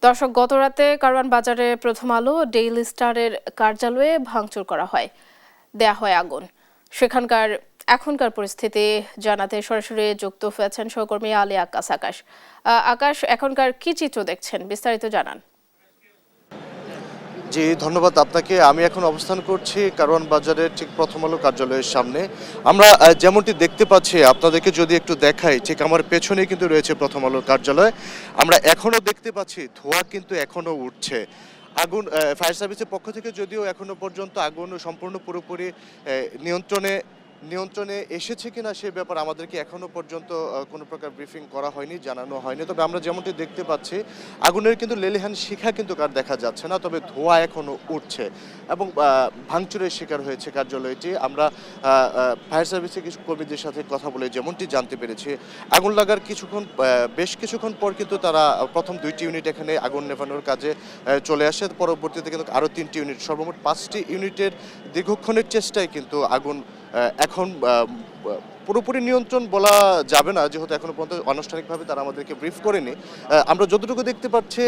দর্শক, গতরাতে কারওয়ান বাজারে প্রথম আলো ডেইলি স্টারের কার্যালয়ে ভাঙচুর করা হয়, দেয়া হয় আগুন। সেখানকার এখনকার পরিস্থিতি জানাতে সরাসরি যুক্ত হয়েছেন সহকর্মী আলী আকাশ। আকাশ, এখনকার কি চিত্র দেখছেন, বিস্তারিত জানান। জি, ধন্যবাদ আপনাকে। আমি এখন অবস্থান করছি কারওয়ান বাজারের ঠিক প্রথম আলো কার্যালয়ের সামনে। আমরা যেমনটি দেখতে পাচ্ছি, আপনাদেরকে যদি একটু দেখাই, ঠিক আমার পেছনেই কিন্তু রয়েছে প্রথম আলোর কার্যালয়। আমরা এখনো দেখতে পাচ্ছি ধোঁয়া কিন্তু এখনো উঠছে। আগুন ফায়ার সার্ভিসের পক্ষ থেকে যদিও এখনো পর্যন্ত আগুন সম্পূর্ণ পুরোপুরি নিয়ন্ত্রণে নিয়ন্ত্রণে এসেছে কিনা সে ব্যাপারে আমাদেরকে এখনো পর্যন্ত কোনো প্রকার ব্রিফিং করা হয়নি, জানানো হয়নি। তবে আমরা যেমনটি দেখতে পাচ্ছি আগুনের কিন্তু লেলিহান শিখা কিন্তু কার দেখা যাচ্ছে না, তবে ধোঁয়া এখনো উঠছে এবং ভাঙচুরের শিকার হয়েছে কার্যালয়টি। আমরা ফায়ার সার্ভিসের কিছু কর্মীদের সাথে কথা বলে যেমনটি জানতে পেরেছি, আগুন লাগার বেশ কিছুক্ষণ পর কিন্তু তারা প্রথম 2টি ইউনিট এখানে আগুন নেভানোর কাজে চলে আসে। পরবর্তীতে কিন্তু আরও 3টি ইউনিট, সর্বমোট 5টি ইউনিটের দীর্ঘক্ষণের চেষ্টায় কিন্তু আগুন এখন পুরোপুরি নিয়ন্ত্রণ বলা যাবে না, যেহেতু এখনো পর্যন্ত আনুষ্ঠানিকভাবে তারা আমাদেরকে ব্রিফ করেনি। আমরা যতটুকু দেখতে পাচ্ছি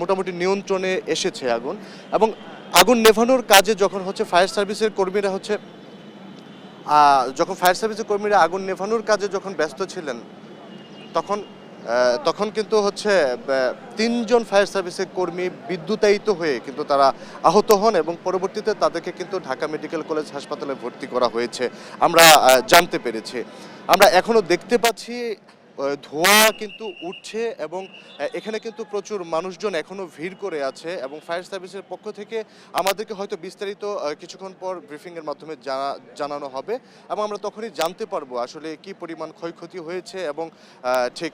মোটামুটি নিয়ন্ত্রণে এসেছে আগুন। এবং আগুন নেভানোর কাজে যখন ফায়ার সার্ভিসের কর্মীরা আগুন নেভানোর কাজে যখন ব্যস্ত ছিলেন, তখন তখন কিন্তু 3জন ফায়ার সার্ভিসের কর্মী বিদ্যুতায়িত হয়ে কিন্তু তারা আহত হন এবং পরবর্তীতে তাদেরকে কিন্তু ঢাকা মেডিকেল কলেজ হাসপাতালে ভর্তি করা হয়েছে আমরা জানতে পেরেছি। আমরা এখনো দেখতে পাচ্ছি ধোঁয়া কিন্তু উঠছে এবং এখানে কিন্তু প্রচুর মানুষজন এখনো ভিড় করে আছে এবং ফায়ার সার্ভিসের পক্ষ থেকে আমাদেরকে হয়তো বিস্তারিত কিছুক্ষণ পর ব্রিফিংয়ের মাধ্যমে জানানো হবে এবং আমরা তখনই জানতে পারবো আসলে কি পরিমাণ ক্ষয়ক্ষতি হয়েছে এবং ঠিক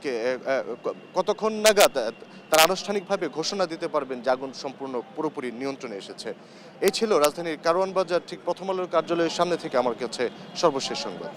কতক্ষণ নাগাদ তারা আনুষ্ঠানিকভাবে ঘোষণা দিতে পারবেন যে আগুন পুরোপুরি নিয়ন্ত্রণে এসেছে। এই ছিল রাজধানীর কারওয়ান বাজার ঠিক প্রথম আলোর কার্যালয়ের সামনে থেকে আমার কাছে সর্বশেষ সংবাদ।